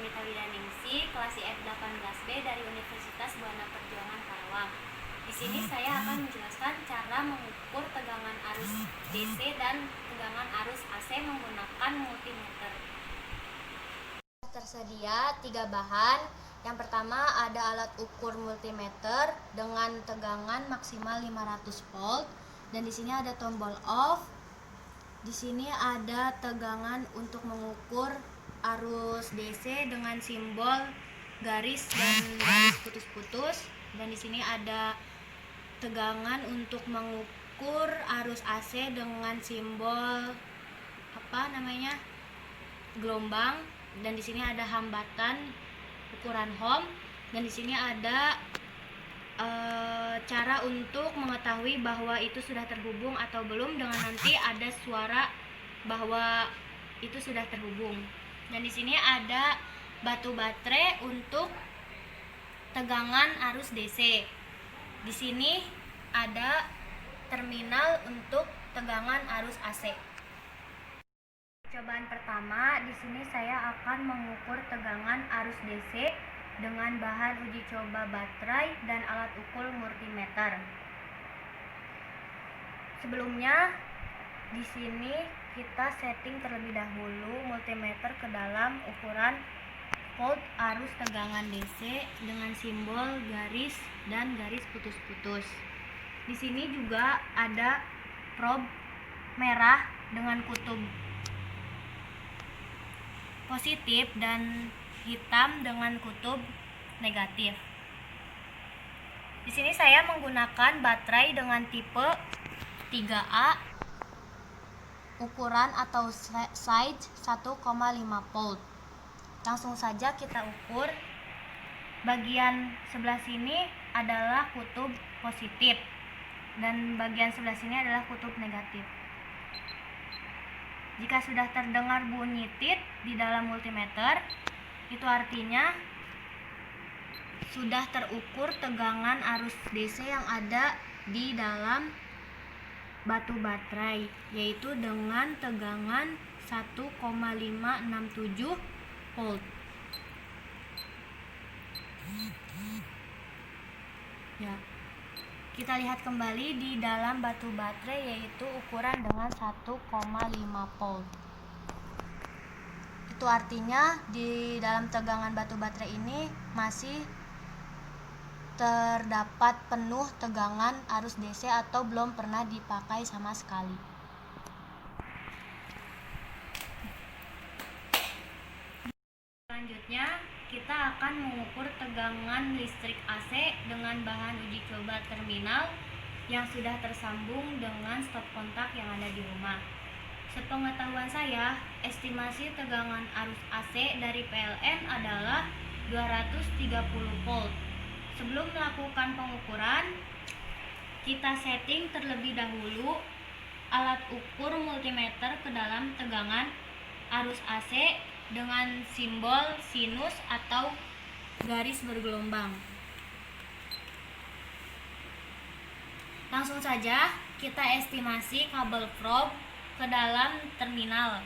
Yunita Widaningsi, kelas IF 18B dari Universitas Buana Perjuangan Karawang. Di sini saya akan menjelaskan cara mengukur tegangan arus DC dan tegangan arus AC menggunakan multimeter. Tersedia 3 bahan. Yang pertama ada alat ukur multimeter dengan tegangan maksimal 500 volt, dan di sini ada tombol off. Di sini ada tegangan untuk mengukur arus DC dengan simbol garis dan garis putus-putus, dan di sini ada tegangan untuk mengukur arus AC dengan simbol gelombang, dan di sini ada hambatan ukuran ohm, dan di sini ada cara untuk mengetahui bahwa itu sudah terhubung atau belum, dengan nanti ada suara bahwa itu sudah terhubung. Dan di sini ada batu baterai untuk tegangan arus DC. Di sini ada terminal untuk tegangan arus AC. Percobaan pertama, di sini saya akan mengukur tegangan arus DC dengan bahan uji coba baterai dan alat ukur multimeter. Sebelumnya, di sini kita setting terlebih dahulu multimeter ke dalam ukuran volt arus tegangan DC dengan simbol garis dan garis putus-putus. Di sini juga ada probe merah dengan kutub positif dan hitam dengan kutub negatif. Di sini saya menggunakan baterai dengan tipe 3A ukuran atau size 1,5 volt. Langsung saja kita ukur. Bagian sebelah sini adalah kutub positif dan bagian sebelah sini adalah kutub negatif. Jika sudah terdengar bunyi tit di dalam multimeter, itu artinya sudah terukur tegangan arus DC yang ada di dalam batu baterai, yaitu dengan tegangan 1,567 volt. Ya, kita lihat kembali di dalam batu baterai, yaitu ukuran dengan 1,5 volt. Itu artinya di dalam tegangan batu baterai ini masih terdapat penuh tegangan arus DC atau belum pernah dipakai sama sekali. Selanjutnya, kita akan mengukur tegangan listrik AC dengan bahan uji coba terminal yang sudah tersambung dengan stop kontak yang ada di rumah. Sepengetahuan saya, estimasi tegangan arus AC dari PLN adalah 230 volt. Sebelum melakukan pengukuran, kita setting terlebih dahulu alat ukur multimeter ke dalam tegangan arus AC dengan simbol sinus atau garis bergelombang. Langsung saja kita estimasi kabel probe ke dalam terminal.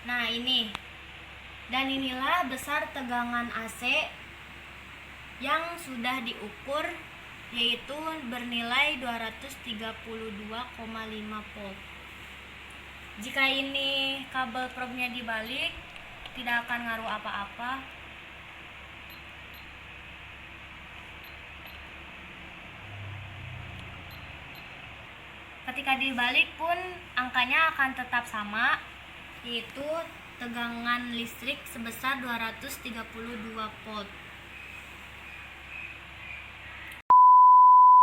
Nah ini. Dan inilah besar tegangan AC yang sudah diukur, yaitu bernilai 232,5 volt. Jika ini kabel probe-nya dibalik, tidak akan ngaruh apa-apa. Ketika dibalik pun angkanya akan tetap sama, yaitu tegangan listrik sebesar 232 volt.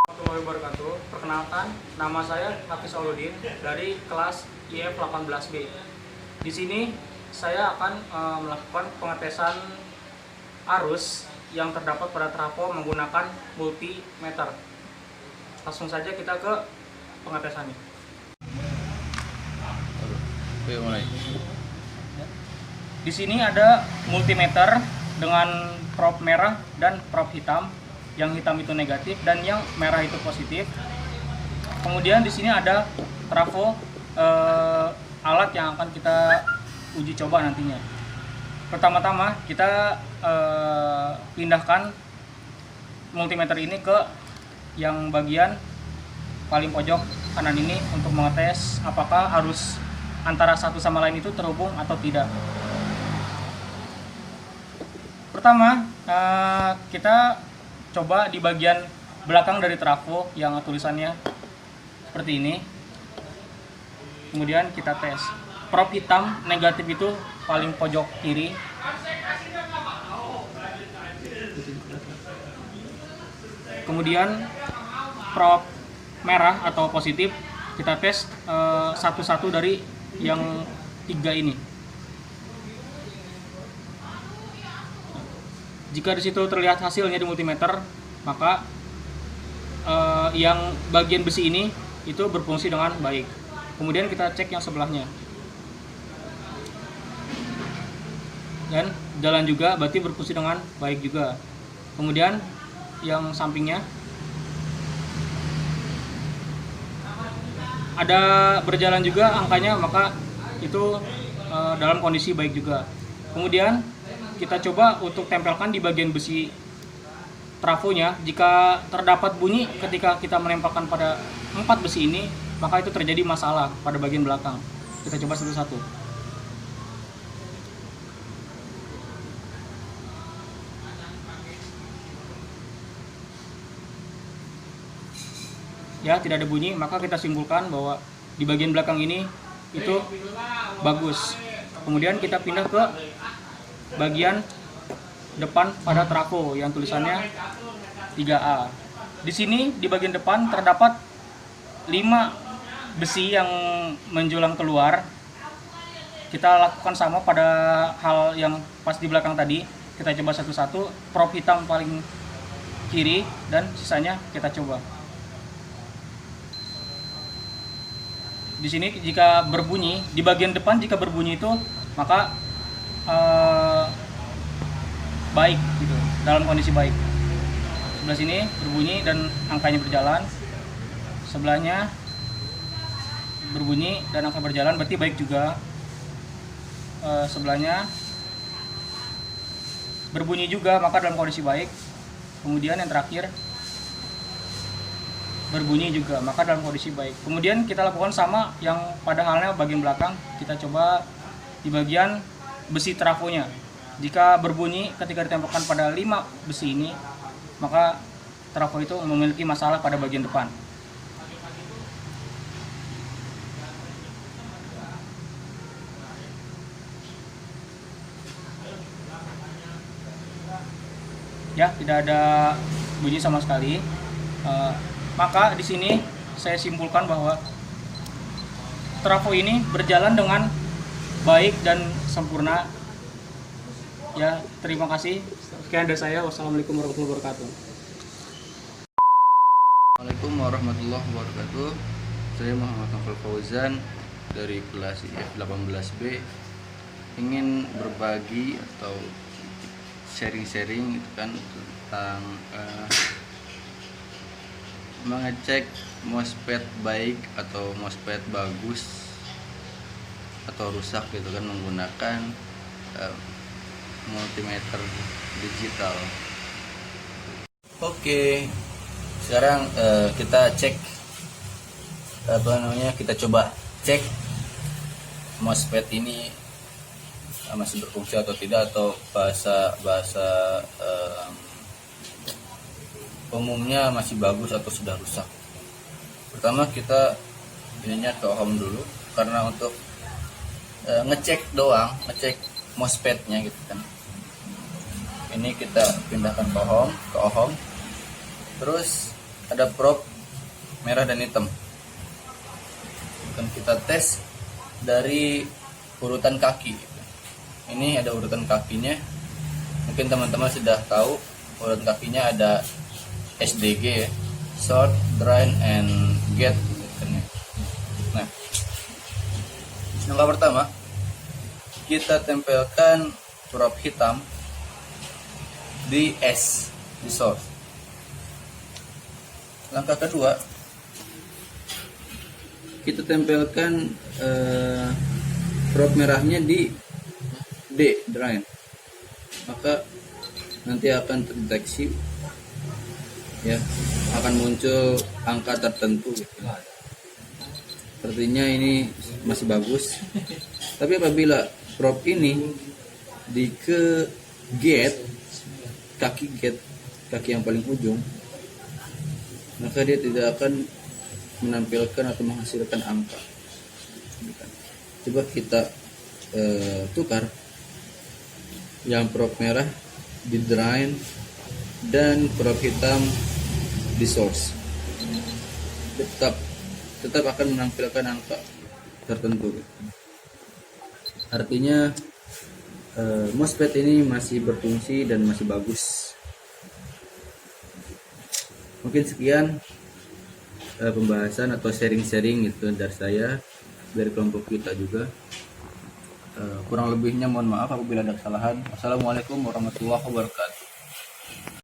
Warahmatullahi wabarakatuh. Perkenalkan, nama saya Hafiz Auludin dari kelas IF 18B. Di sini saya akan melakukan pengetesan arus yang terdapat pada trafo menggunakan multimeter. Langsung saja kita ke pengetesannya. Di sini ada multimeter dengan probe merah dan probe hitam. Yang hitam itu negatif dan yang merah itu positif. Kemudian di sini ada trafo alat yang akan kita uji coba nantinya. Pertama-tama kita pindahkan multimeter ini ke yang bagian paling pojok kanan ini untuk mengetes apakah arus antara satu sama lain itu terhubung atau tidak. Pertama, kita coba di bagian belakang dari trafo yang tulisannya seperti ini. Kemudian kita tes. Prop hitam negatif itu paling pojok kiri. Kemudian prop merah atau positif kita tes satu-satu dari yang 3 ini. Jika di situ terlihat hasilnya di multimeter, maka yang bagian besi ini itu berfungsi dengan baik. Kemudian kita cek yang sebelahnya. Dan jalan juga, berarti berfungsi dengan baik juga. Kemudian yang sampingnya ada berjalan juga angkanya, maka itu dalam kondisi baik juga. Kemudian kita coba untuk tempelkan di bagian besi trafonya. Jika terdapat bunyi ketika kita menempelkan pada 4 besi ini, maka itu terjadi masalah pada bagian belakang. Kita coba satu-satu. Ya, tidak ada bunyi, maka kita simpulkan bahwa di bagian belakang ini itu bagus. Kemudian kita pindah ke bagian depan pada trafo yang tulisannya 3A. Di sini di bagian depan terdapat 5 besi yang menjulang keluar. Kita lakukan sama pada hal yang pas di belakang tadi. Kita coba satu-satu, prop hitam paling kiri dan sisanya kita coba. Di sini jika berbunyi, di bagian depan jika berbunyi itu maka baik gitu, dalam kondisi baik. Sebelah sini berbunyi dan angkanya berjalan. Sebelahnya berbunyi dan angka berjalan, berarti baik juga. Sebelahnya berbunyi juga, maka dalam kondisi baik. Kemudian yang terakhir berbunyi juga, maka dalam kondisi baik. Kemudian kita lakukan sama yang pada halnya bagian belakang. Kita coba di bagian besi trafonya. Jika berbunyi ketika ditempelkan pada 5 besi ini, maka trafo itu memiliki masalah pada bagian depan. Ya, tidak ada bunyi sama sekali. Maka di sini saya simpulkan bahwa trafo ini berjalan dengan baik dan sempurna. Ya, terima kasih. Sekian dari saya. Wassalamualaikum warahmatullahi wabarakatuh. Assalamualaikum warahmatullahi wabarakatuh. Saya Muhammad Novel Fauzan dari kelas IF 18B, ingin berbagi atau sharing-sharing gitu kan tentang mengecek MOSFET baik atau MOSFET bagus atau rusak gitu kan menggunakan multimeter digital. Oke, sekarang kita cek kita coba cek MOSFET ini masih berfungsi atau tidak, atau bahasa umumnya masih bagus atau sudah rusak. Pertama kita ininya ke ohm dulu, karena untuk ngecek doang, ngecek MOSFET-nya gitu kan. Ini kita pindahkan ke ohm. Terus ada probe merah dan hitam. Dan kita tes dari urutan kaki. Ini ada urutan kakinya. Mungkin teman-teman sudah tahu urutan kakinya ada SDG ya, short, drain, and gate. Nah, langkah pertama kita tempelkan probe hitam di S, di source. Langkah kedua kita tempelkan probe merahnya di D drain, maka nanti akan terdeteksi ya, akan muncul angka tertentu gitu. Artinya ini masih bagus. Tapi apabila probe ini di ke kaki yang paling ujung, maka dia tidak akan menampilkan atau menghasilkan angka. Coba kita tukar yang probe merah di drain dan probe hitam di source, tetap akan menampilkan angka tertentu. Artinya MOSFET ini masih berfungsi dan masih bagus. Mungkin sekian pembahasan atau sharing-sharing itu dari saya, dari kelompok kita juga. Kurang lebihnya mohon maaf apabila ada kesalahan. Wassalamualaikum warahmatullahi wabarakatuh.